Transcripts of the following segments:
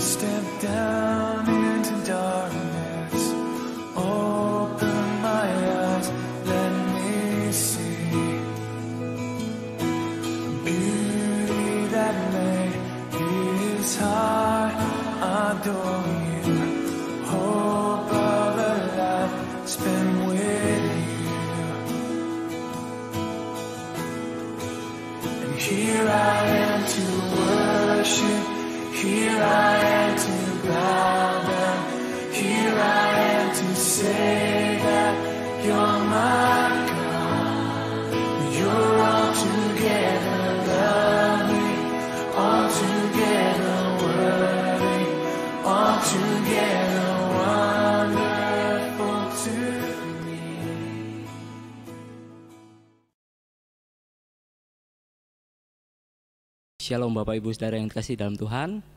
Step down into darkness, open my eyes, let me see beauty that made his heart adore you, hope of a life spent with you. And here I am to worship, here I am to bow down, here I am to say that you're my God. You're altogether lovely, altogether worthy, altogether wonderful to me. Shalom Bapak Ibu Saudara yang dikasihi dalam Tuhan.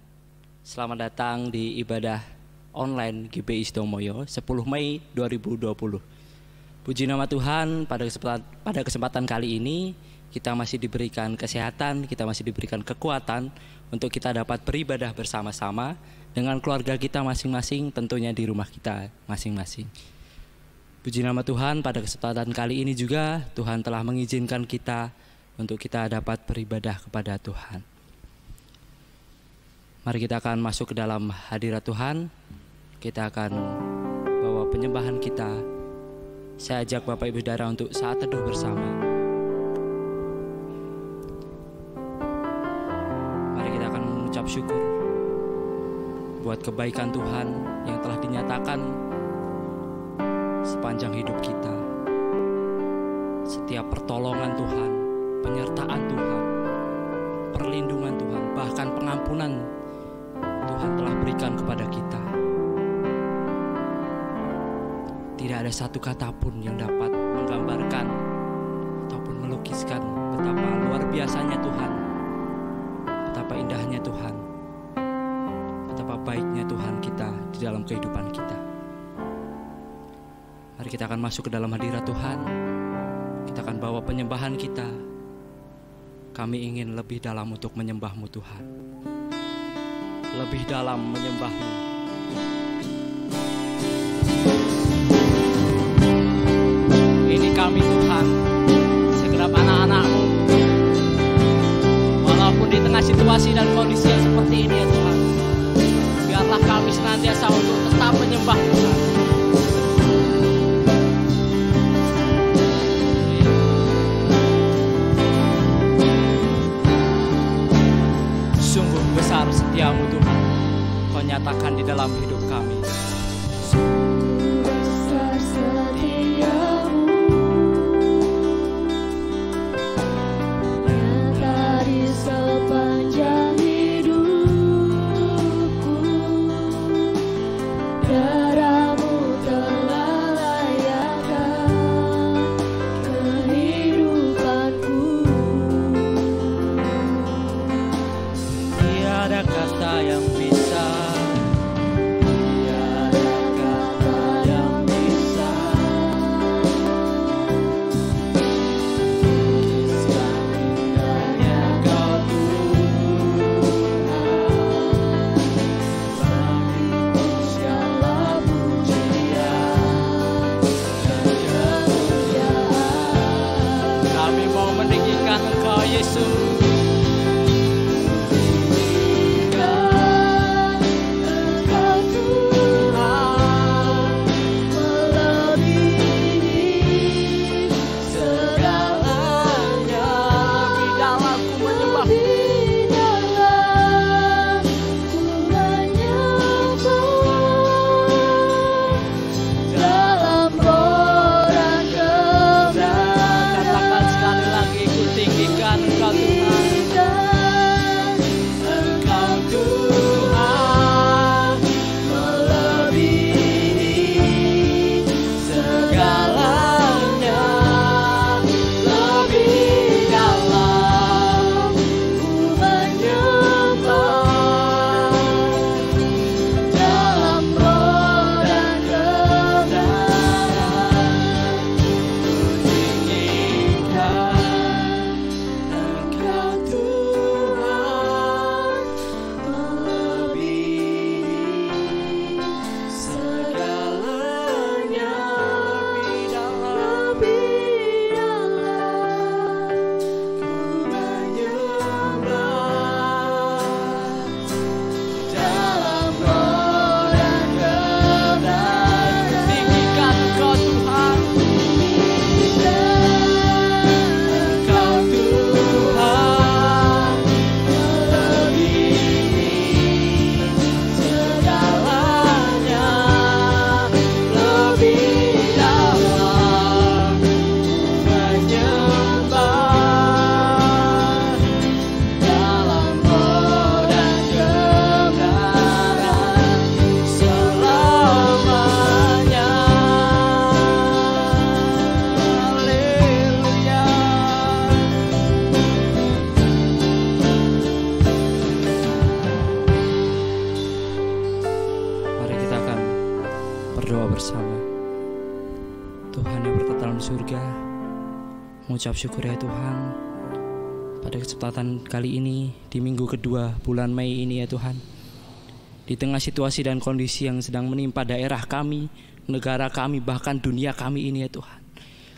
Selamat datang di ibadah online GBI Sidomoyo 10 Mei 2020. Puji nama Tuhan, pada kesempatan kali ini kita masih diberikan kesehatan, kita masih diberikan kekuatan untuk kita dapat beribadah bersama-sama dengan keluarga kita masing-masing, tentunya di rumah kita masing-masing. Puji nama Tuhan, pada kesempatan kali ini juga Tuhan telah mengizinkan kita untuk kita dapat beribadah kepada Tuhan. Mari kita akan masuk ke dalam hadirat Tuhan. Kita akan bawa penyembahan kita. Saya ajak Bapak Ibu Saudara untuk saat teduh bersama. Mari kita akan mengucap syukur buat kebaikan Tuhan yang telah dinyatakan sepanjang hidup kita. Setiap pertolongan Tuhan, penyertaan Tuhan, perlindungan Tuhan, bahkan pengampunan Tuhan telah berikan kepada kita. Tidak ada satu kata pun yang dapat menggambarkan ataupun melukiskan betapa luar biasanya Tuhan, betapa indahnya Tuhan, betapa baiknya Tuhan kita di dalam kehidupan kita. Mari kita akan masuk ke dalam hadirat Tuhan. Kita akan bawa penyembahan kita. Kami ingin lebih dalam untuk menyembah-Mu Tuhan, lebih dalam menyembah-Mu. Ini kami Tuhan, segenap anak-anak-Mu. Walaupun di tengah situasi dan kondisi yang seperti ini ya Tuhan, biarlah kami senantiasa untuk tetap menyembah Tuhan. Sungguh besar setiamu Tuhan, Kau nyatakan di dalam hidup kami. Besar setiamu, nyata di sepanjang hidupku. Darah-Mu telah layakkan kehidupanku. Tiada kata yang bisa, Tiada kata yang bisa melukiskan indahnya Kau Tuhan. Bagimu segala pujian dan kemuliaan. kami mau meninggikan Engkau Yesus. Kau berdoa bersama. Tuhan yang bertata dalam surga, mengucap syukur ya Tuhan pada kesempatan kali ini di minggu kedua bulan Mei ini ya Tuhan. Di tengah situasi dan kondisi yang sedang menimpa daerah kami, negara kami, bahkan dunia kami ini ya Tuhan,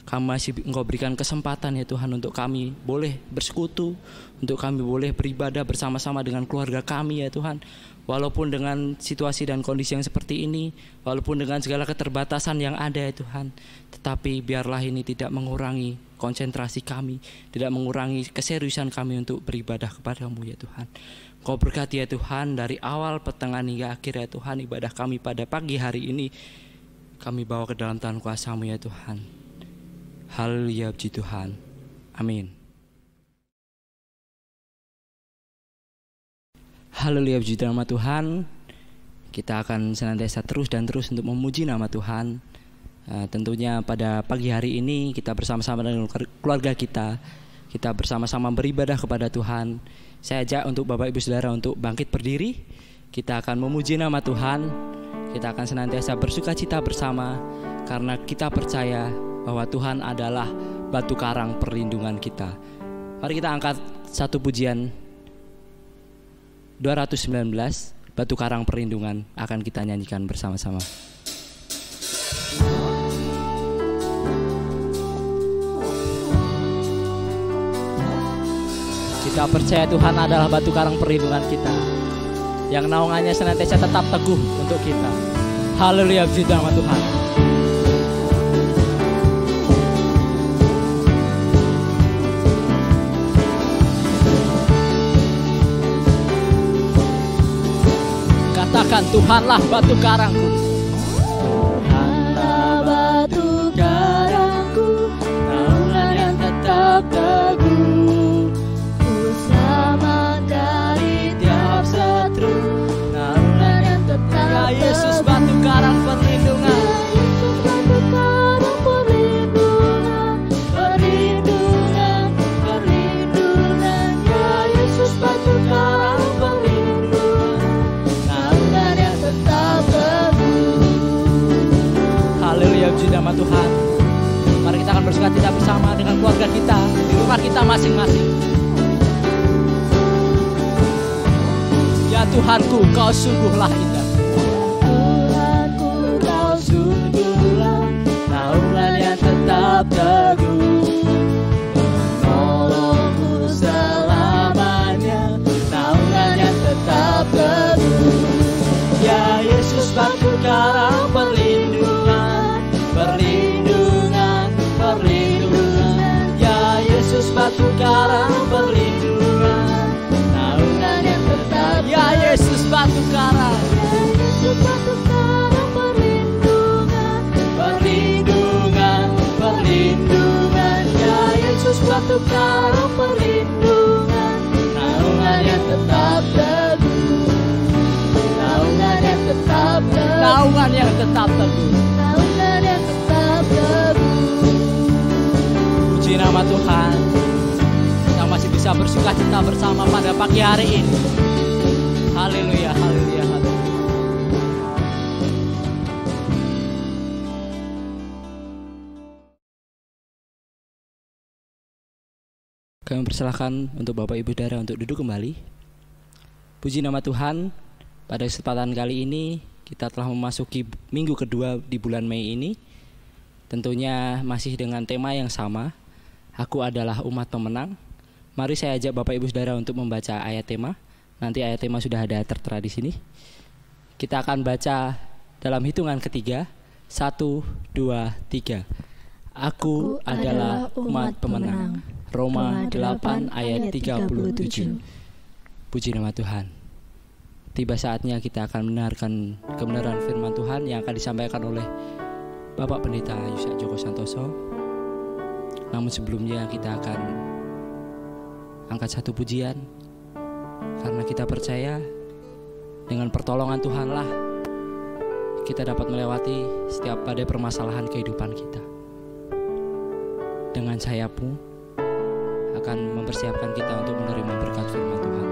kami masih Engkau berikan kesempatan ya Tuhan untuk kami boleh bersekutu, untuk kami boleh beribadah bersama-sama dengan keluarga kami ya Tuhan. Walaupun dengan situasi dan kondisi yang seperti ini, walaupun dengan segala keterbatasan yang ada ya Tuhan, tetapi biarlah ini tidak mengurangi konsentrasi kami, tidak mengurangi keseriusan kami untuk beribadah kepada-Mu ya Tuhan. Kau berkati ya Tuhan dari awal, pertengahan hingga akhir ya Tuhan, ibadah kami pada pagi hari ini kami bawa ke dalam tangan kuasa-Mu ya Tuhan. Haleluya puji Tuhan. Amin. Haleluya puji nama Tuhan. Kita akan senantiasa terus untuk memuji nama Tuhan. Tentunya pada pagi hari ini kita bersama-sama dengan keluarga kita bersama-sama beribadah kepada Tuhan. Saya ajak untuk Bapak Ibu Saudara untuk bangkit berdiri. Kita akan memuji nama Tuhan. Kita akan senantiasa bersukacita bersama karena kita percaya bahwa Tuhan adalah batu karang perlindungan kita. Mari kita angkat satu pujian 219, batu karang perlindungan, akan kita nyanyikan bersama-sama. Kita percaya Tuhan adalah batu karang perlindungan kita, yang naungannya senantiasa tetap teguh untuk kita. Haleluya puji nama Tuhan. Katakan Tuhanlah batu karangku. Tuhanlah batu karangku, naungan yang tetap teguh. Ku selamat dari tiap seteru, naungan yang tetap Ya teguh. Yesus batu karang perlindungan. Ya Yesus batu karang perlindungan, perlindungan, perlindungan. Ya Yesus batu karang perlindungan, naungan yang tetap teguh. Haleluya puji nama Tuhan. Mari kita akan bersukacita bersama dengan keluarga kita di rumah kita masing-masing. Ya Tuhanku, Kau sungguhlah indah. Tuhanku, Kau sungguhlah naungan yang tetap teguh. Menolongku selamanya, naungan yang tetap teguh. Ya Yesus batu karang perlindungan, perlindungan, perlindungan. Ya Yesus batu karang perlindungan, Naungan yang tetap ya Yesus batu karang. Yesus batu karang perlindungan, Perlindungan, perlindungan. Ya Yesus batu karang perlindungan, naungan yang tetap teguh. Naungan yang tetap teguh. naungan yang tetap teguh. Naungan yang tetap teguh. Puji nama Tuhan yang masih bisa bersukacita bersama pada pagi hari ini. Haleluya, haleluya, haleluya. Kami persilahkan untuk Bapak Ibu Saudara untuk duduk kembali. Puji nama Tuhan, pada kesempatan kali ini kita telah memasuki minggu kedua di bulan Mei ini. Tentunya masih dengan tema yang sama, Aku adalah umat pemenang. Mari saya ajak Bapak Ibu Saudara untuk membaca ayat tema. Nanti ayat tema sudah ada tertera di sini. Kita akan baca dalam hitungan ketiga. 1, 2, 3. Aku adalah umat pemenang. Roma 8 ayat 37. Puji nama Tuhan. Tiba saatnya kita akan mendengarkan kebenaran firman Tuhan yang akan disampaikan oleh Bapak Pendeta Yusak Joko Santoso. Namun sebelumnya kita akan angkat satu pujian, karena kita percaya dengan pertolongan Tuhanlah kita dapat melewati setiap badai permasalahan kehidupan kita. Dengan sayap-Mu akan mempersiapkan kita untuk menerima berkat firman Tuhan.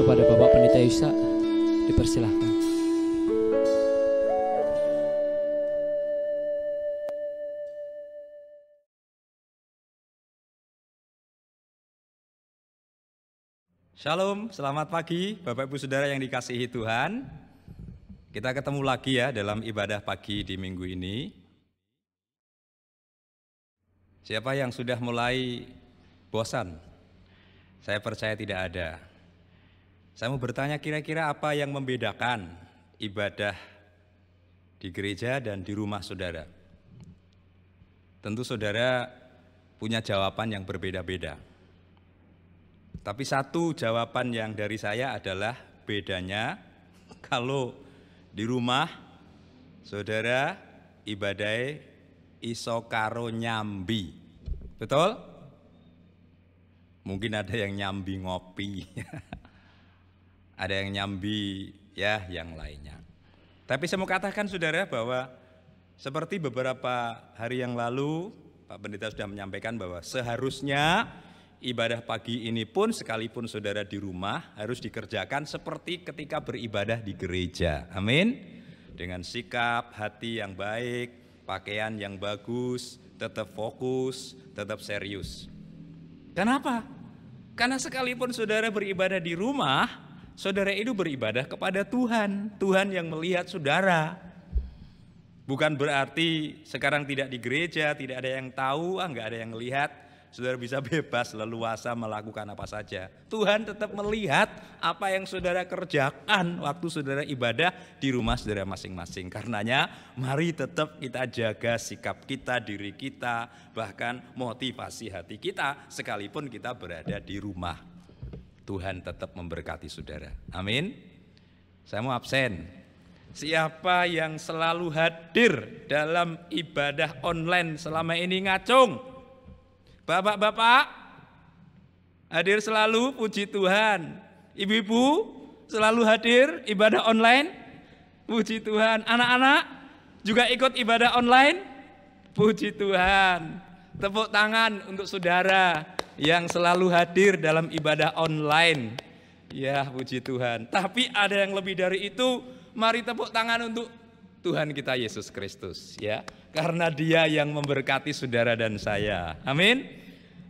Kepada Bapak Pendeta Yusa, dipersilahkan. Shalom, selamat pagi Bapak Ibu Saudara yang dikasihi Tuhan. Kita ketemu lagi ya dalam ibadah pagi di minggu ini. Siapa yang sudah mulai bosan? Saya percaya tidak ada. Saya mau bertanya, kira-kira apa yang membedakan ibadah di gereja dan di rumah saudara? Tentu saudara punya jawaban yang berbeda-beda. Tapi satu jawaban yang dari saya adalah bedanya kalau di rumah saudara ibadah iso karo nyambi. Betul? Mungkin ada yang nyambi ngopi. Ada yang nyambi ya yang lainnya. Tapi saya mau katakan saudara bahwa seperti beberapa hari yang lalu Pak Pendeta sudah menyampaikan bahwa seharusnya ibadah pagi ini pun sekalipun saudara di rumah harus dikerjakan seperti ketika beribadah di gereja. Amin. Dengan sikap hati yang baik, pakaian yang bagus, tetap fokus, tetap serius. Kenapa? Karena sekalipun saudara beribadah di rumah, saudara itu beribadah kepada Tuhan. Tuhan yang melihat saudara. Bukan berarti sekarang tidak di gereja, tidak ada yang tahu, nggak ada yang melihat. Saudara bisa bebas leluasa melakukan apa saja. Tuhan tetap melihat apa yang saudara kerjakan waktu saudara ibadah di rumah saudara masing-masing. Karenanya mari tetap kita jaga sikap kita, diri kita, bahkan motivasi hati kita sekalipun kita berada di rumah. Tuhan tetap memberkati saudara. Amin. Saya mau absen. Siapa yang selalu hadir dalam ibadah online selama ini ngacung? Bapak-bapak hadir selalu, puji Tuhan. Ibu-ibu selalu hadir ibadah online, puji Tuhan. Anak-anak juga ikut ibadah online, puji Tuhan. Tepuk tangan untuk saudara yang selalu hadir dalam ibadah online. Ya, puji Tuhan. Tapi ada yang lebih dari itu, mari tepuk tangan untuk Tuhan kita Yesus Kristus, ya. Karena Dia yang memberkati saudara dan saya. Amin.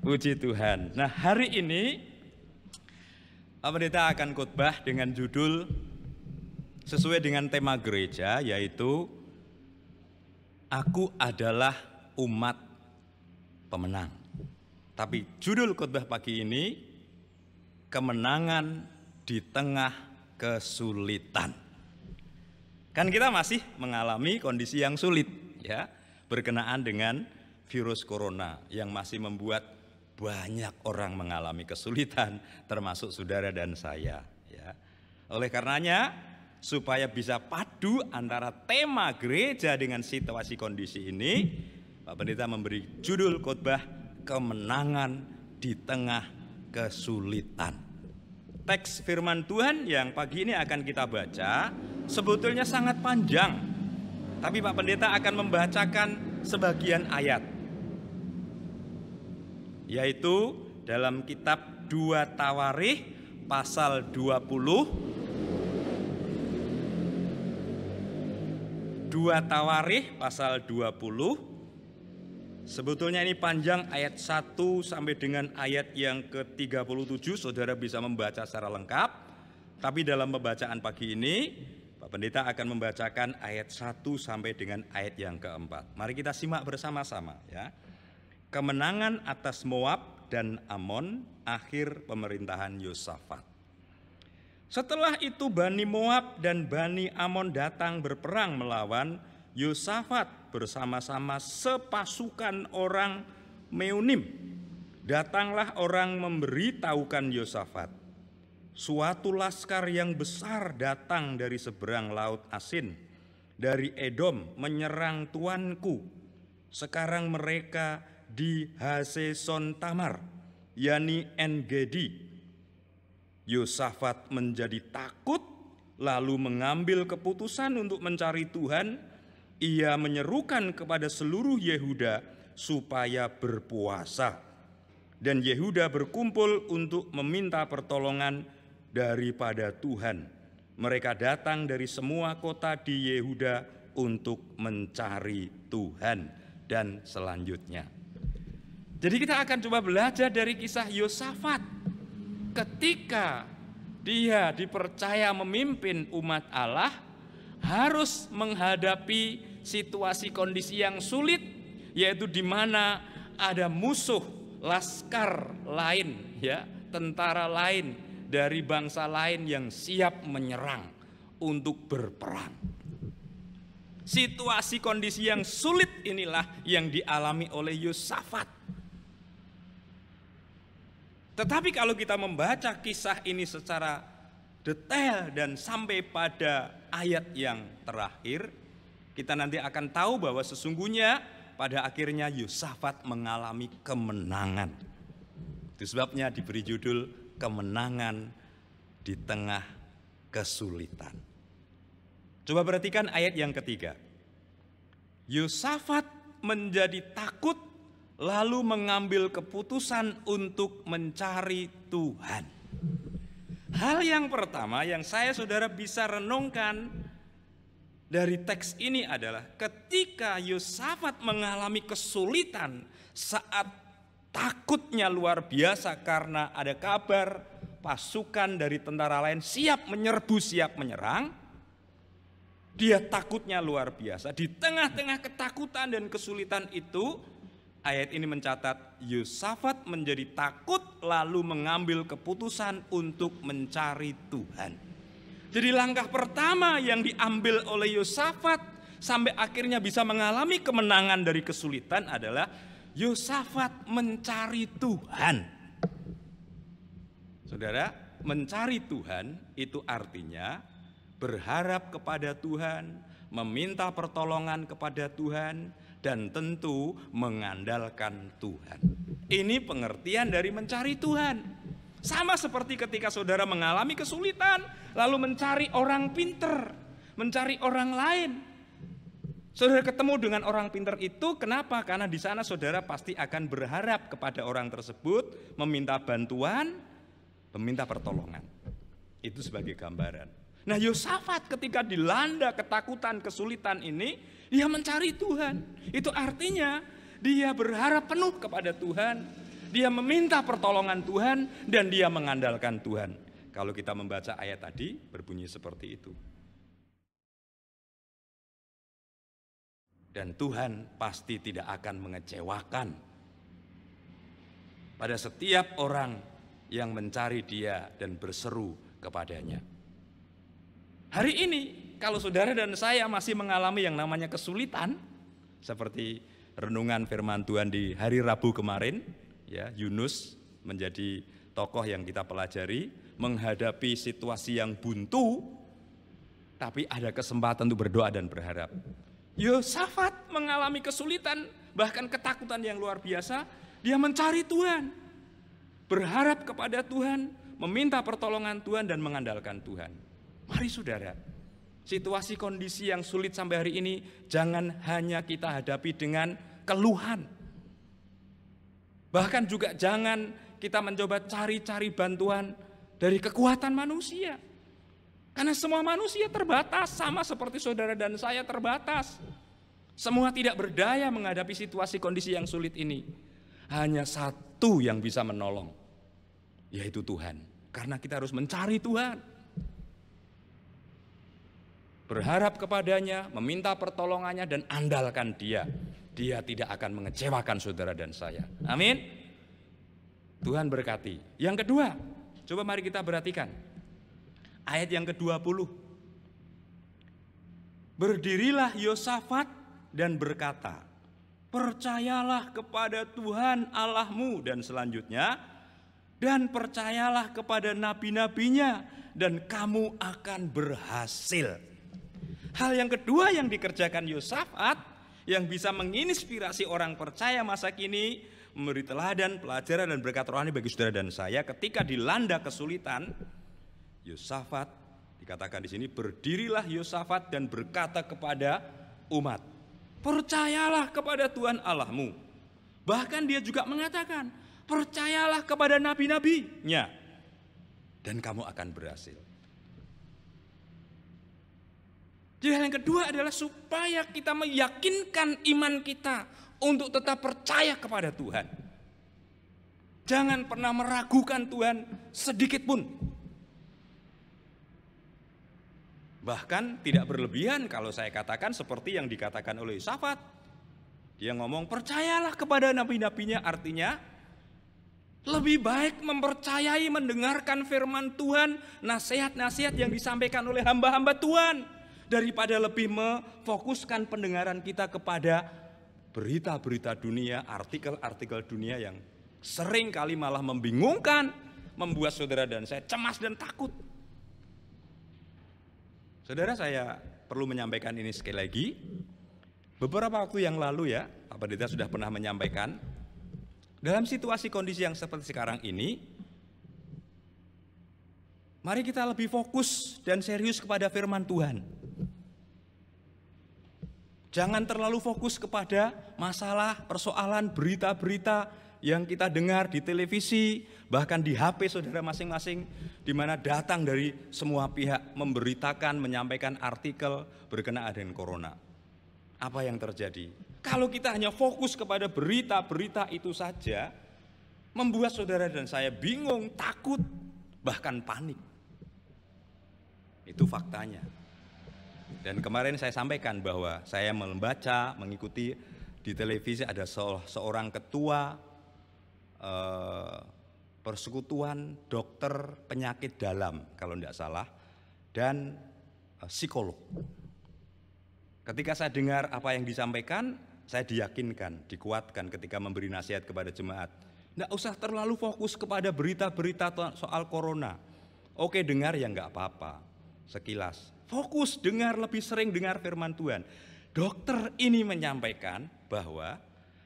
Puji Tuhan. Nah, hari ini Pak Pendeta akan khotbah dengan judul sesuai dengan tema gereja, yaitu Aku adalah umat pemenang. Tapi judul khotbah pagi ini Kemenangan di tengah kesulitan. Kan kita masih mengalami kondisi yang sulit, ya, berkenaan dengan virus corona yang masih membuat banyak orang mengalami kesulitan, termasuk saudara dan saya. Ya. Oleh karenanya, supaya bisa padu antara tema gereja dengan situasi kondisi ini, Pak Pendeta memberi judul khotbah Kemenangan di tengah kesulitan. Teks firman Tuhan yang pagi ini akan kita baca sebetulnya sangat panjang, tapi Pak Pendeta akan membacakan sebagian ayat, yaitu dalam kitab 2 Tawarikh pasal 20. 2 Tawarikh pasal 20. Sebetulnya ini panjang, ayat 1 sampai dengan ayat yang ke-37, saudara bisa membaca secara lengkap. Tapi dalam pembacaan pagi ini, Pak Pendeta akan membacakan ayat 1 sampai dengan ayat yang ke-4. Mari kita simak bersama-sama, ya. Kemenangan atas Moab dan Amon, akhir pemerintahan Yosafat. Setelah itu Bani Moab dan Bani Amon datang berperang melawan Yosafat bersama-sama sepasukan orang Meunim. Datanglah orang memberitahukan Yosafat, suatu laskar yang besar datang dari seberang laut Asin, dari Edom menyerang tuanku. Sekarang mereka di Haseson Tamar, yani En-Gedi. Yosafat menjadi takut, lalu mengambil keputusan untuk mencari Tuhan. Ia menyerukan kepada seluruh Yehuda supaya berpuasa. Dan Yehuda berkumpul untuk meminta pertolongan daripada Tuhan. Mereka datang dari semua kota di Yehuda untuk mencari Tuhan. Dan selanjutnya. Jadi kita akan coba belajar dari kisah Yosafat. Ketika dia dipercaya memimpin umat Allah, harus menghadapi situasi kondisi yang sulit, yaitu di mana ada musuh laskar lain, ya, tentara lain dari bangsa lain yang siap menyerang untuk berperang. Situasi kondisi yang sulit inilah yang dialami oleh Yosafat. Tetapi kalau kita membaca kisah ini secara detail dan sampai pada ayat yang terakhir, kita nanti akan tahu bahwa sesungguhnya pada akhirnya Yosafat mengalami kemenangan. Itu sebabnya diberi judul kemenangan di tengah kesulitan. Coba perhatikan ayat yang ketiga. Yosafat menjadi takut lalu mengambil keputusan untuk mencari Tuhan. Hal yang pertama yang saya saudara bisa renungkan dari teks ini adalah ketika Yosafat mengalami kesulitan saat takutnya luar biasa karena ada kabar pasukan dari tentara lain siap menyerbu, siap menyerang. Dia takutnya luar biasa. Di tengah-tengah ketakutan dan kesulitan itu, ayat ini mencatat Yosafat menjadi takut lalu mengambil keputusan untuk mencari Tuhan. Jadi langkah pertama yang diambil oleh Yosafat sampai akhirnya bisa mengalami kemenangan dari kesulitan adalah Yosafat mencari Tuhan. Saudara, mencari Tuhan itu artinya berharap kepada Tuhan, meminta pertolongan kepada Tuhan, dan tentu mengandalkan Tuhan. Ini pengertian dari mencari Tuhan. Sama seperti ketika saudara mengalami kesulitan, lalu mencari orang pinter, mencari orang lain. Saudara ketemu dengan orang pinter itu, kenapa? Karena di sana saudara pasti akan berharap kepada orang tersebut, meminta bantuan, meminta pertolongan. Itu sebagai gambaran. Nah, Yosafat ketika dilanda ketakutan, kesulitan ini, dia mencari Tuhan. Itu artinya dia berharap penuh kepada Tuhan, dia meminta pertolongan Tuhan, dan dia mengandalkan Tuhan. Kalau kita membaca ayat tadi, berbunyi seperti itu. Dan Tuhan pasti tidak akan mengecewakan pada setiap orang yang mencari Dia dan berseru kepadanya. Hari ini kalau saudara dan saya masih mengalami yang namanya kesulitan, seperti renungan firman Tuhan di hari Rabu kemarin, ya, Yunus menjadi tokoh yang kita pelajari, menghadapi situasi yang buntu, tapi ada kesempatan untuk berdoa dan berharap. Yosafat mengalami kesulitan, bahkan ketakutan yang luar biasa, dia mencari Tuhan, berharap kepada Tuhan, meminta pertolongan Tuhan dan mengandalkan Tuhan. Mari saudara, situasi kondisi yang sulit sampai hari ini jangan hanya kita hadapi dengan keluhan. Bahkan juga jangan kita mencoba cari-cari bantuan dari kekuatan manusia. Karena semua manusia terbatas, sama seperti saudara dan saya terbatas. Semua tidak berdaya menghadapi situasi kondisi yang sulit ini. Hanya satu yang bisa menolong, yaitu Tuhan. Karena kita harus mencari Tuhan. Berharap kepadanya, meminta pertolongannya dan andalkan Dia. Dia tidak akan mengecewakan saudara dan saya. Amin. Tuhan berkati. Yang kedua, coba mari kita perhatikan. Ayat yang ke-20. Berdirilah Yosafat dan berkata, percayalah kepada Tuhan Allahmu, dan selanjutnya, dan percayalah kepada nabi-nabinya, dan kamu akan berhasil. Hal yang kedua yang dikerjakan Yosafat yang bisa menginspirasi orang percaya masa kini, memberi teladan, pelajaran dan berkat rohani bagi saudara dan saya ketika dilanda kesulitan. Yosafat dikatakan di sini, berdirilah Yosafat dan berkata kepada umat, percayalah kepada Tuhan Allahmu. Bahkan dia juga mengatakan, percayalah kepada nabi-nabinya. dan kamu akan berhasil. Jadi hal yang kedua adalah supaya kita meyakinkan iman kita untuk tetap percaya kepada Tuhan. Jangan pernah meragukan Tuhan sedikit pun. Bahkan tidak berlebihan kalau saya katakan seperti yang dikatakan oleh Yosafat. Dia ngomong percayalah kepada nabi-nabinya, artinya lebih baik mempercayai mendengarkan firman Tuhan, nasihat-nasihat yang disampaikan oleh hamba-hamba Tuhan, daripada lebih memfokuskan pendengaran kita kepada berita-berita dunia, artikel-artikel dunia yang sering kali malah membingungkan, membuat saudara dan saya cemas dan takut. Saudara, saya perlu menyampaikan ini sekali lagi. Beberapa waktu yang lalu ya, Pak Pendeta sudah pernah menyampaikan, dalam situasi kondisi yang seperti sekarang ini, mari kita lebih fokus dan serius kepada firman Tuhan. Jangan terlalu fokus kepada masalah, persoalan, berita-berita yang kita dengar di televisi, bahkan di HP saudara masing-masing, di mana datang dari semua pihak memberitakan, menyampaikan artikel berkenaan dengan corona. Apa yang terjadi? Kalau kita hanya fokus kepada berita-berita itu saja, membuat saudara dan saya bingung, takut, bahkan panik. Itu faktanya. Dan kemarin saya sampaikan bahwa saya membaca, mengikuti di televisi ada seorang ketua persekutuan dokter penyakit dalam, kalau tidak salah, dan psikolog. Ketika saya dengar apa yang disampaikan, saya diyakinkan, dikuatkan ketika memberi nasihat kepada jemaat. Tidak usah terlalu fokus kepada berita-berita soal corona. Oke, dengar ya nggak apa-apa, sekilas. Fokus, dengar, lebih sering dengar firman Tuhan. Dokter ini menyampaikan bahwa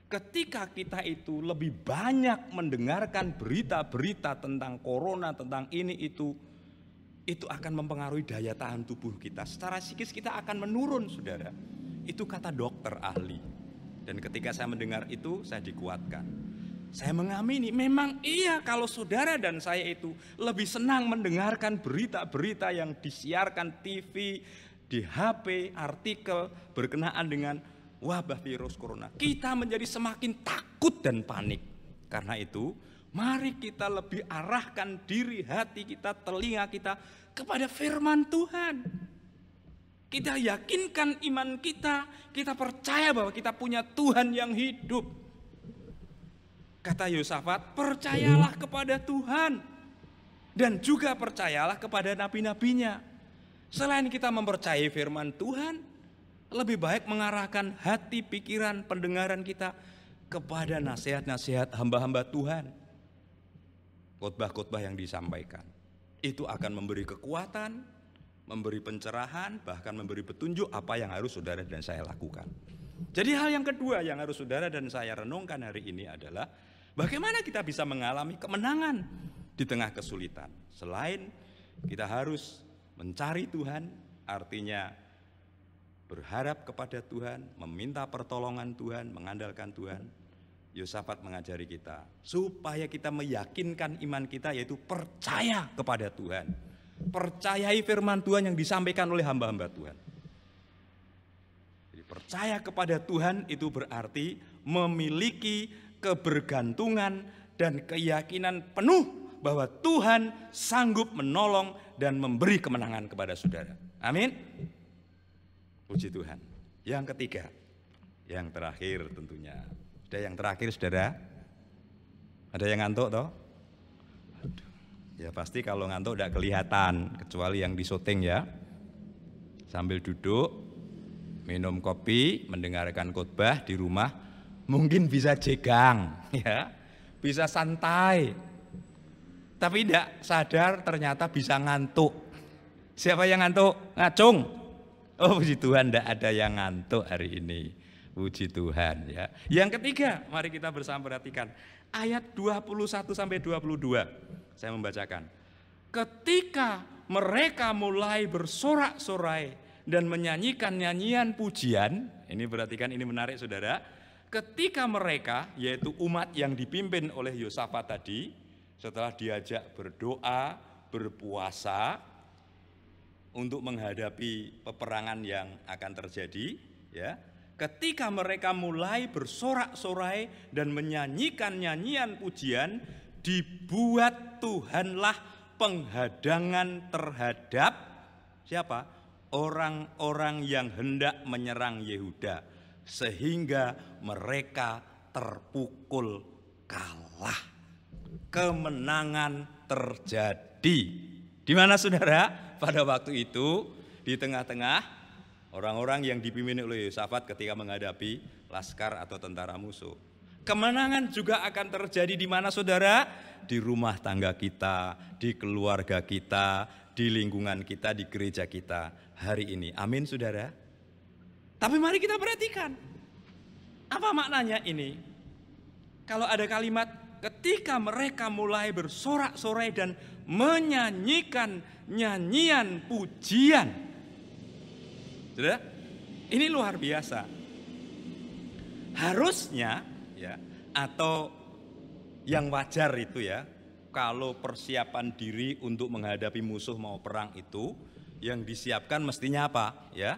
ketika kita itu lebih banyak mendengarkan berita-berita tentang corona, tentang ini itu akan mempengaruhi daya tahan tubuh kita. Secara psikis kita akan menurun, saudara. Itu kata dokter ahli. Dan ketika saya mendengar itu, saya dikuatkan. Saya mengamini, memang iya kalau saudara dan saya itu lebih senang mendengarkan berita-berita yang disiarkan TV, di HP, artikel berkenaan dengan wabah virus corona. Kita menjadi semakin takut dan panik. Karena itu, mari kita lebih arahkan diri, hati kita, telinga kita kepada firman Tuhan. Kita yakinkan iman kita, kita percaya bahwa kita punya Tuhan yang hidup. Kata Yosafat, percayalah kepada Tuhan dan juga percayalah kepada nabi-nabinya. Selain kita mempercayai firman Tuhan, lebih baik mengarahkan hati, pikiran, pendengaran kita kepada nasihat-nasihat hamba-hamba Tuhan. Khotbah-khotbah yang disampaikan itu akan memberi kekuatan, memberi pencerahan, bahkan memberi petunjuk apa yang harus saudara dan saya lakukan. Jadi hal yang kedua yang harus saudara dan saya renungkan hari ini adalah bagaimana kita bisa mengalami kemenangan di tengah kesulitan. Selain kita harus mencari Tuhan, artinya berharap kepada Tuhan, meminta pertolongan Tuhan, mengandalkan Tuhan. Yosafat mengajari kita supaya kita meyakinkan iman kita, yaitu percaya kepada Tuhan. Percayai firman Tuhan yang disampaikan oleh hamba-hamba Tuhan. Jadi percaya kepada Tuhan itu berarti memiliki kebergantungan dan keyakinan penuh bahwa Tuhan sanggup menolong dan memberi kemenangan kepada saudara. Amin. Puji Tuhan. Yang ketiga, yang terakhir tentunya. Sudah yang terakhir, saudara. Ada yang ngantuk toh? Aduh. Ya pasti kalau ngantuk tidak kelihatan, kecuali yang di syuting ya. Sambil duduk, minum kopi, mendengarkan khotbah di rumah, mungkin bisa jegang, ya, bisa santai. Tapi tidak sadar ternyata bisa ngantuk. Siapa yang ngantuk? Ngacung. Oh puji Tuhan, tidak ada yang ngantuk hari ini. Puji Tuhan ya. Yang ketiga, mari kita bersama perhatikan ayat 21 sampai 22. Saya membacakan. Ketika mereka mulai bersorak-sorai dan menyanyikan nyanyian pujian, ini perhatikan, ini menarik saudara. Ketika mereka, yaitu umat yang dipimpin oleh Yosafat tadi, setelah diajak berdoa, berpuasa untuk menghadapi peperangan yang akan terjadi, ya. Ketika mereka mulai bersorak-sorai dan menyanyikan nyanyian pujian, dibuat Tuhanlah penghadangan terhadap siapa? Orang-orang yang hendak menyerang Yehuda, sehingga mereka terpukul kalah. Kemenangan terjadi. Di mana saudara? Pada waktu itu di tengah-tengah orang-orang yang dipimpin oleh Yosafat ketika menghadapi laskar atau tentara musuh. Kemenangan juga akan terjadi di mana saudara? Di rumah tangga kita, di keluarga kita, di lingkungan kita, di gereja kita hari ini. Amin saudara. Tapi mari kita perhatikan. Apa maknanya ini? Kalau ada kalimat ketika mereka mulai bersorak-sorai dan menyanyikan nyanyian pujian. Saudara, ini luar biasa. Harusnya ya, atau yang wajar itu ya, kalau persiapan diri untuk menghadapi musuh mau perang itu, yang disiapkan mestinya apa? Ya,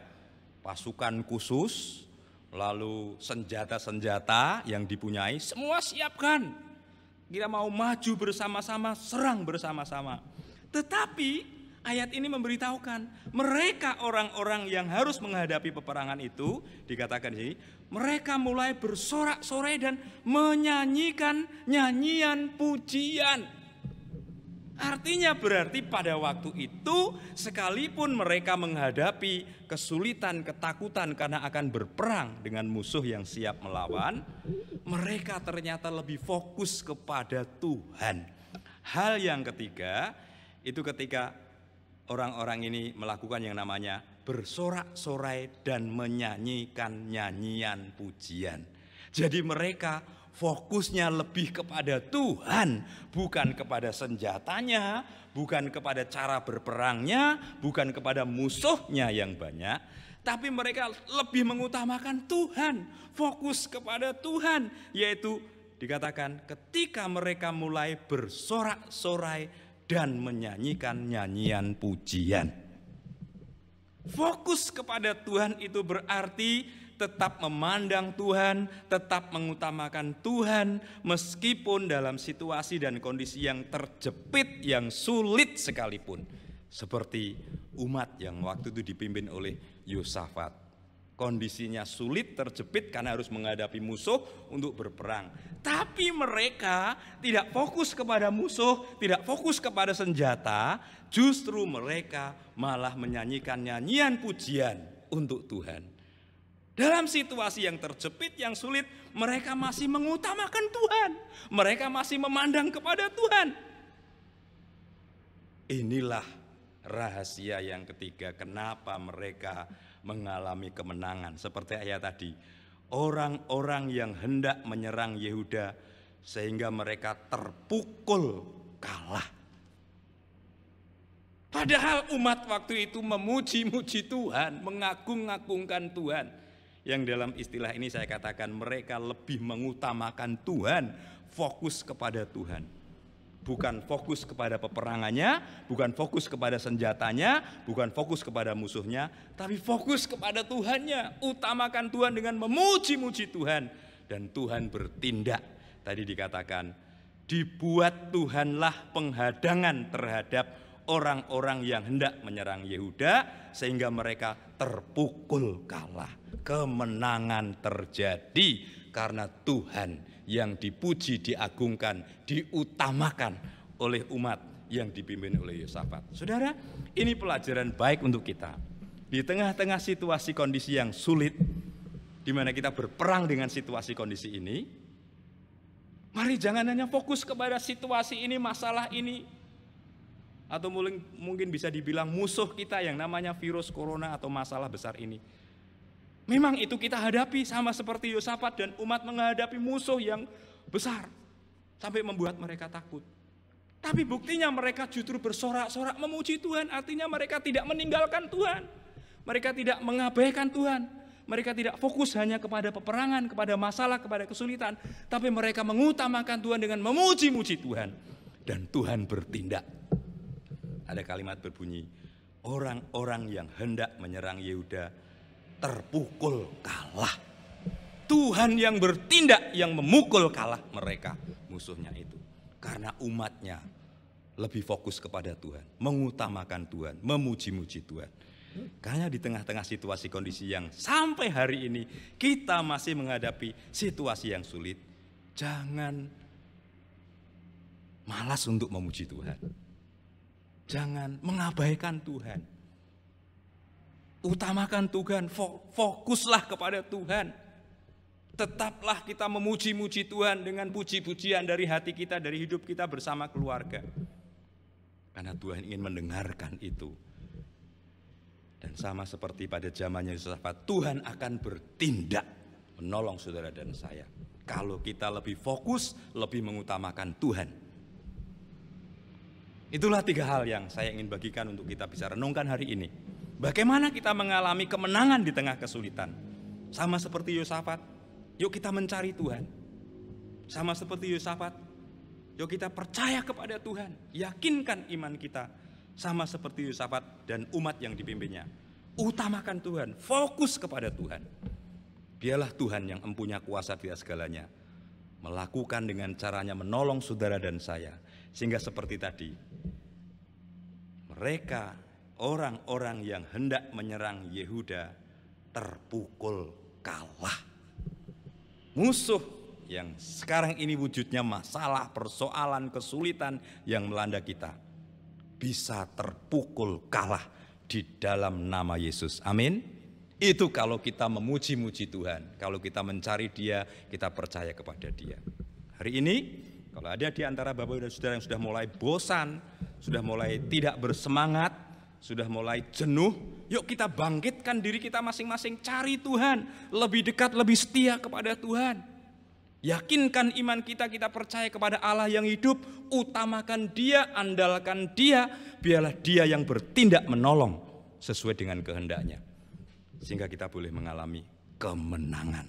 pasukan khusus, lalu senjata-senjata yang dipunyai, semua siapkan. Kita mau maju bersama-sama, serang bersama-sama. Tetapi ayat ini memberitahukan mereka orang-orang yang harus menghadapi peperangan itu, dikatakan di sini, mereka mulai bersorak-sorai dan menyanyikan nyanyian pujian. Artinya berarti pada waktu itu sekalipun mereka menghadapi kesulitan, ketakutan karena akan berperang dengan musuh yang siap melawan, mereka ternyata lebih fokus kepada Tuhan. Hal yang ketiga itu ketika orang-orang ini melakukan yang namanya bersorak-sorai dan menyanyikan nyanyian pujian. Jadi mereka fokusnya lebih kepada Tuhan, bukan kepada senjatanya, bukan kepada cara berperangnya, bukan kepada musuhnya yang banyak, tapi mereka lebih mengutamakan Tuhan, fokus kepada Tuhan, yaitu dikatakan ketika mereka mulai bersorak-sorai dan menyanyikan nyanyian pujian. Fokus kepada Tuhan itu berarti tetap memandang Tuhan, tetap mengutamakan Tuhan, meskipun dalam situasi dan kondisi yang terjepit, yang sulit sekalipun. Seperti umat yang waktu itu dipimpin oleh Yosafat. Kondisinya sulit, terjepit karena harus menghadapi musuh untuk berperang. Tapi mereka tidak fokus kepada musuh, tidak fokus kepada senjata, justru mereka malah menyanyikan nyanyian pujian untuk Tuhan. Dalam situasi yang terjepit, yang sulit, mereka masih mengutamakan Tuhan. Mereka masih memandang kepada Tuhan. Inilah rahasia yang ketiga kenapa mereka mengalami kemenangan. Seperti ayat tadi, orang-orang yang hendak menyerang Yehuda sehingga mereka terpukul kalah. Padahal umat waktu itu memuji-muji Tuhan, mengagung-agungkan Tuhan. Yang dalam istilah ini saya katakan mereka lebih mengutamakan Tuhan, fokus kepada Tuhan. Bukan fokus kepada peperangannya, bukan fokus kepada senjatanya, bukan fokus kepada musuhnya, tapi fokus kepada Tuhannya. Utamakan Tuhan dengan memuji-muji Tuhan. Dan Tuhan bertindak. Tadi dikatakan, dibuat Tuhanlah penghadangan terhadap orang-orang yang hendak menyerang Yehuda, sehingga mereka terpukul kalah. Kemenangan terjadi karena Tuhan yang dipuji, diagungkan, diutamakan oleh umat yang dipimpin oleh Yosafat. Saudara, ini pelajaran baik untuk kita. Di tengah-tengah situasi kondisi yang sulit, di mana kita berperang dengan situasi kondisi ini, mari jangan hanya fokus kepada situasi ini, masalah ini, atau mungkin bisa dibilang musuh kita yang namanya virus corona atau masalah besar ini. Memang itu kita hadapi sama seperti Yosafat dan umat menghadapi musuh yang besar sampai membuat mereka takut. Tapi buktinya mereka justru bersorak-sorak memuji Tuhan. Artinya mereka tidak meninggalkan Tuhan. Mereka tidak mengabaikan Tuhan. Mereka tidak fokus hanya kepada peperangan, kepada masalah, kepada kesulitan. Tapi mereka mengutamakan Tuhan dengan memuji-muji Tuhan. Dan Tuhan bertindak. ada kalimat berbunyi, orang-orang yang hendak menyerang Yehuda terpukul kalah. Tuhan yang bertindak, yang memukul kalah mereka, musuhnya itu. Karena umatnya lebih fokus kepada Tuhan, mengutamakan Tuhan, memuji-muji Tuhan. Karena di tengah-tengah situasi kondisi yang sampai hari ini kita masih menghadapi situasi yang sulit, jangan malas untuk memuji Tuhan. Jangan mengabaikan Tuhan. Utamakan Tuhan, fokuslah kepada Tuhan. Tetaplah kita memuji-muji Tuhan dengan puji-pujian dari hati kita, dari hidup kita bersama keluarga. Karena Tuhan ingin mendengarkan itu. Dan sama seperti pada zamannya Yosafat, Tuhan akan bertindak menolong saudara dan saya. Kalau kita lebih fokus, lebih mengutamakan Tuhan. Itulah 3 hal yang saya ingin bagikan untuk kita bisa renungkan hari ini. Bagaimana kita mengalami kemenangan di tengah kesulitan. Sama seperti Yosafat, yuk kita mencari Tuhan. Sama seperti Yosafat, yuk kita percaya kepada Tuhan. Yakinkan iman kita. Sama seperti Yosafat dan umat yang dipimpinnya. Utamakan Tuhan, fokus kepada Tuhan. Biarlah Tuhan yang mempunyai kuasa di atas segalanya melakukan dengan caranya menolong saudara dan saya. Sehingga seperti tadi, mereka orang-orang yang hendak menyerang Yehuda terpukul kalah. Musuh yang sekarang ini wujudnya masalah, persoalan, kesulitan yang melanda kita bisa terpukul kalah di dalam nama Yesus. Amin. Itu kalau kita memuji-muji Tuhan, kalau kita mencari Dia, kita percaya kepada Dia. Hari ini kalau ada di antara Bapak dan Saudara yang sudah mulai bosan, sudah mulai tidak bersemangat, sudah mulai jenuh, yuk kita bangkitkan diri kita masing-masing, cari Tuhan, lebih dekat, lebih setia kepada Tuhan. Yakinkan iman kita, kita percaya kepada Allah yang hidup, utamakan Dia, andalkan Dia, biarlah Dia yang bertindak menolong sesuai dengan kehendaknya. Sehingga kita boleh mengalami kemenangan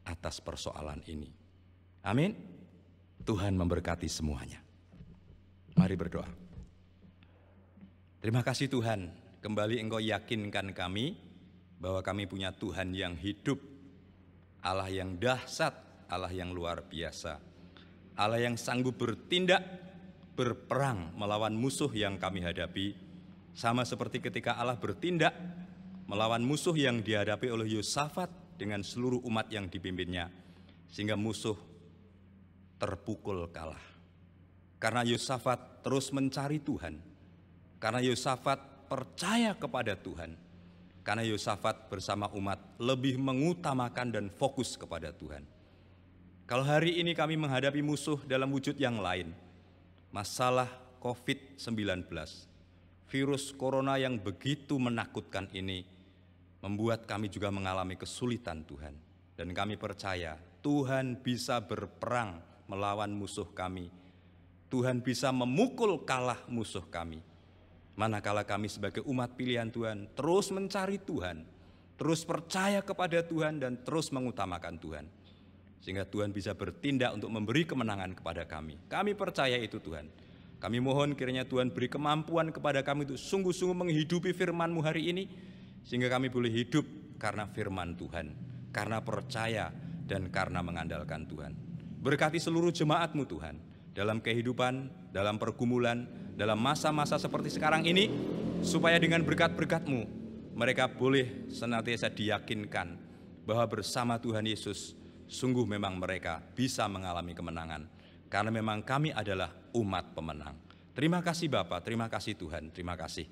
atas persoalan ini. Amin. Tuhan memberkati semuanya. Mari berdoa. Terima kasih Tuhan, kembali Engkau yakinkan kami bahwa kami punya Tuhan yang hidup, Allah yang dahsyat, Allah yang luar biasa, Allah yang sanggup bertindak, berperang melawan musuh yang kami hadapi, sama seperti ketika Allah bertindak melawan musuh yang dihadapi oleh Yosafat dengan seluruh umat yang dipimpinnya, sehingga musuh terpukul kalah. Karena Yosafat terus mencari Tuhan, karena Yosafat percaya kepada Tuhan, karena Yosafat bersama umat lebih mengutamakan dan fokus kepada Tuhan. Kalau hari ini kami menghadapi musuh dalam wujud yang lain, masalah COVID-19, virus corona yang begitu menakutkan ini membuat kami juga mengalami kesulitan Tuhan. Dan kami percaya Tuhan bisa berperang melawan musuh kami. Tuhan bisa memukul kalah musuh kami. Manakala kami sebagai umat pilihan Tuhan terus mencari Tuhan, terus percaya kepada Tuhan dan terus mengutamakan Tuhan. Sehingga Tuhan bisa bertindak untuk memberi kemenangan kepada kami. Kami percaya itu Tuhan. Kami mohon kiranya Tuhan beri kemampuan kepada kami untuk sungguh-sungguh menghidupi firman-Mu hari ini. Sehingga kami boleh hidup karena firman Tuhan, karena percaya dan karena mengandalkan Tuhan. Berkati seluruh jemaat-Mu Tuhan, dalam kehidupan, dalam pergumulan, dalam masa-masa seperti sekarang ini, supaya dengan berkat-berkat-Mu, mereka boleh senantiasa diyakinkan bahwa bersama Tuhan Yesus, sungguh memang mereka bisa mengalami kemenangan. Karena memang kami adalah umat pemenang. Terima kasih Bapa, terima kasih Tuhan, terima kasih.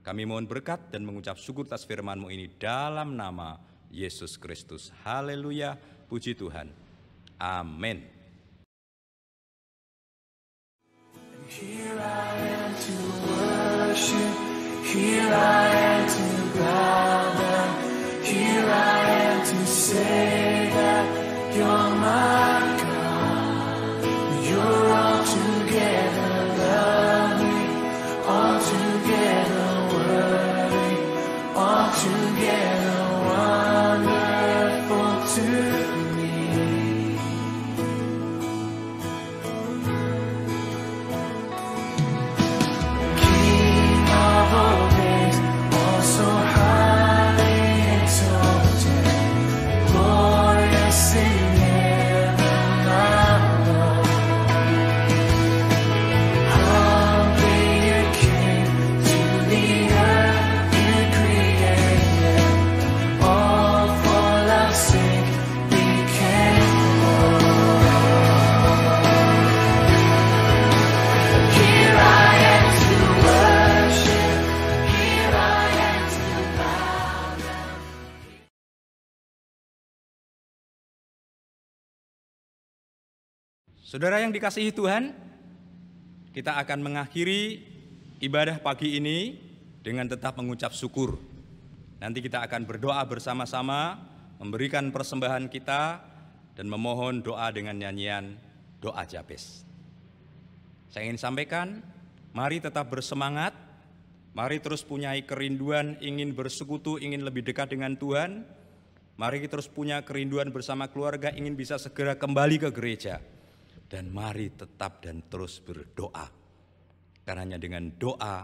Kami mohon berkat dan mengucap syukur atas firman-Mu ini dalam nama Yesus Kristus. Haleluya, puji Tuhan. Amin. Here I am to worship, here I am to bow down, here I am to say that you're my God. You're altogether lovely, altogether worthy, altogether wonderful to me. King Saudara yang dikasihi Tuhan, kita akan mengakhiri ibadah pagi ini dengan tetap mengucap syukur. Nanti kita akan berdoa bersama-sama, memberikan persembahan kita, dan memohon doa dengan nyanyian doa Jabez. Saya ingin sampaikan, mari tetap bersemangat, mari terus punya kerinduan ingin bersekutu, ingin lebih dekat dengan Tuhan. Mari kita terus punya kerinduan bersama keluarga, ingin bisa segera kembali ke gereja. Dan mari tetap dan terus berdoa. Karena hanya dengan doa,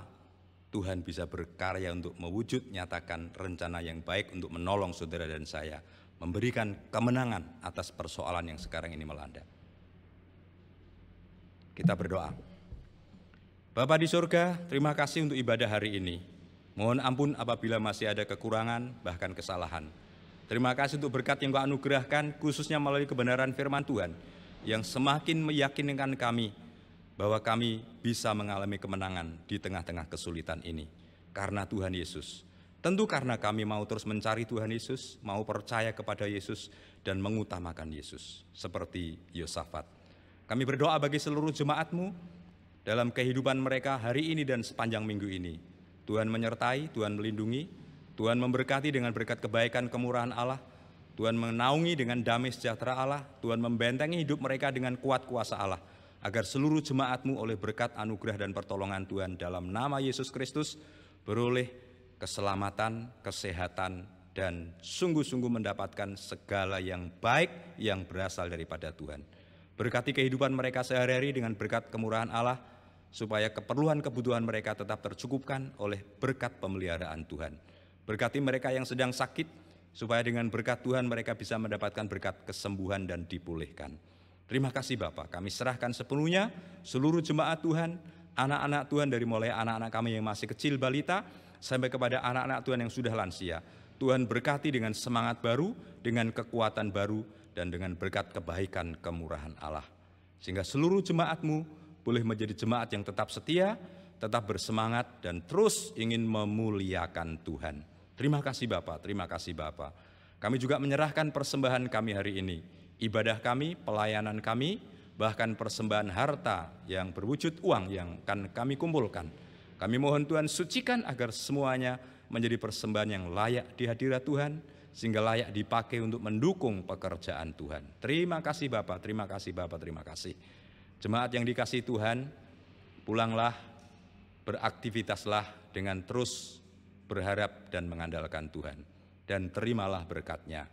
Tuhan bisa berkarya untuk mewujud nyatakan rencana yang baik untuk menolong saudara dan saya. Memberikan kemenangan atas persoalan yang sekarang ini melanda. Kita berdoa. Bapa di surga, terima kasih untuk ibadah hari ini. Mohon ampun apabila masih ada kekurangan, bahkan kesalahan. Terima kasih untuk berkat yang Kau anugerahkan, khususnya melalui kebenaran firman Tuhan, yang semakin meyakinkan kami bahwa kami bisa mengalami kemenangan di tengah-tengah kesulitan ini. Karena Tuhan Yesus. Tentu karena kami mau terus mencari Tuhan Yesus, mau percaya kepada Yesus, dan mengutamakan Yesus. Seperti Yosafat. Kami berdoa bagi seluruh jemaat-Mu dalam kehidupan mereka hari ini dan sepanjang minggu ini. Tuhan menyertai, Tuhan melindungi, Tuhan memberkati dengan berkat kebaikan kemurahan Allah, Tuhan menaungi dengan damai sejahtera Allah, Tuhan membentengi hidup mereka dengan kuat kuasa Allah, agar seluruh jemaat-Mu oleh berkat anugerah dan pertolongan Tuhan dalam nama Yesus Kristus beroleh keselamatan, kesehatan, dan sungguh-sungguh mendapatkan segala yang baik yang berasal daripada Tuhan. Berkati kehidupan mereka sehari-hari dengan berkat kemurahan Allah, supaya keperluan kebutuhan mereka tetap tercukupkan oleh berkat pemeliharaan Tuhan. Berkati mereka yang sedang sakit, supaya dengan berkat Tuhan mereka bisa mendapatkan berkat kesembuhan dan dipulihkan. Terima kasih Bapak, kami serahkan sepenuhnya seluruh jemaat Tuhan, anak-anak Tuhan dari mulai anak-anak kami yang masih kecil balita, sampai kepada anak-anak Tuhan yang sudah lansia. Tuhan berkati dengan semangat baru, dengan kekuatan baru, dan dengan berkat kebaikan kemurahan Allah. Sehingga seluruh jemaat-Mu boleh menjadi jemaat yang tetap setia, tetap bersemangat, dan terus ingin memuliakan Tuhan. Terima kasih Bapak, terima kasih Bapak. Kami juga menyerahkan persembahan kami hari ini. Ibadah kami, pelayanan kami, bahkan persembahan harta yang berwujud uang yang akan kami kumpulkan. Kami mohon Tuhan sucikan agar semuanya menjadi persembahan yang layak di hadirat Tuhan, sehingga layak dipakai untuk mendukung pekerjaan Tuhan. Terima kasih Bapak, terima kasih Bapak, terima kasih. Jemaat yang dikasihi Tuhan, pulanglah, beraktivitaslah dengan terus berharap dan mengandalkan Tuhan, dan terimalah berkat-Nya.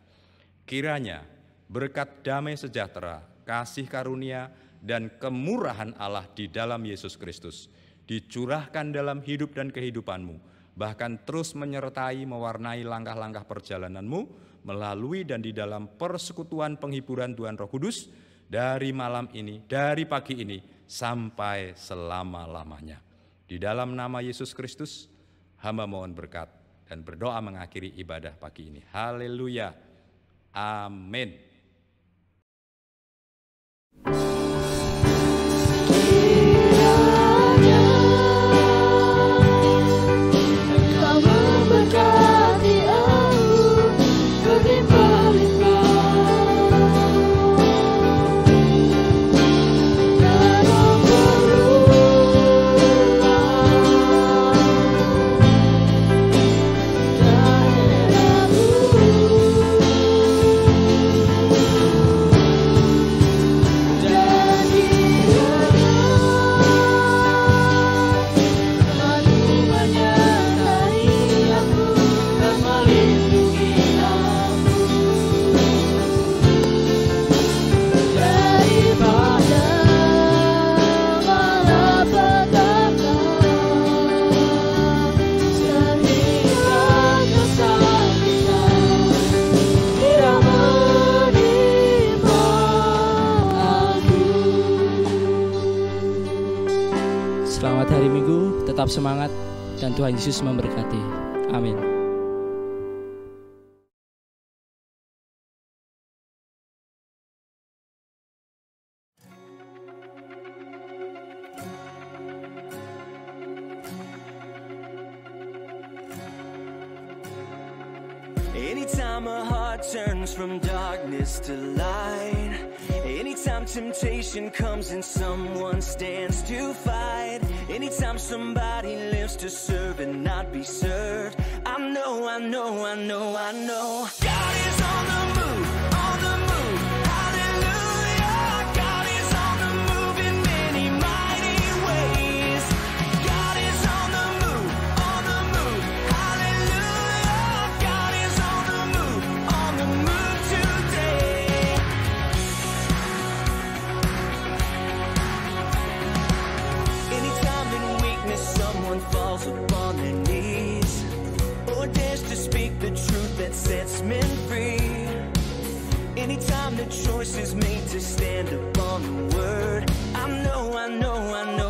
Kiranya berkat damai sejahtera, kasih karunia, dan kemurahan Allah di dalam Yesus Kristus dicurahkan dalam hidup dan kehidupanmu, bahkan terus menyertai, mewarnai langkah-langkah perjalananmu melalui dan di dalam persekutuan penghiburan Tuhan Roh Kudus dari malam ini, dari pagi ini, sampai selama-lamanya. Di dalam nama Yesus Kristus, hamba mohon berkat dan berdoa mengakhiri ibadah pagi ini. Haleluya. Amin. Selamat hari Minggu, tetap semangat, dan Tuhan Yesus memberkati. Amin. Anytime a heart turns from darkness to light, anytime temptation comes and someone stands to fight, anytime somebody lives to serve and not be served, I know, I know, I know, I know God is on the move, on the move, hallelujah. God is on the move in many mighty ways. God is on the move, hallelujah. God is on the move today. Anytime in weakness someone falls upon their knees, or dares to speak the truth that sets men free, anytime the choice is made to stand upon the word, I know, I know, I know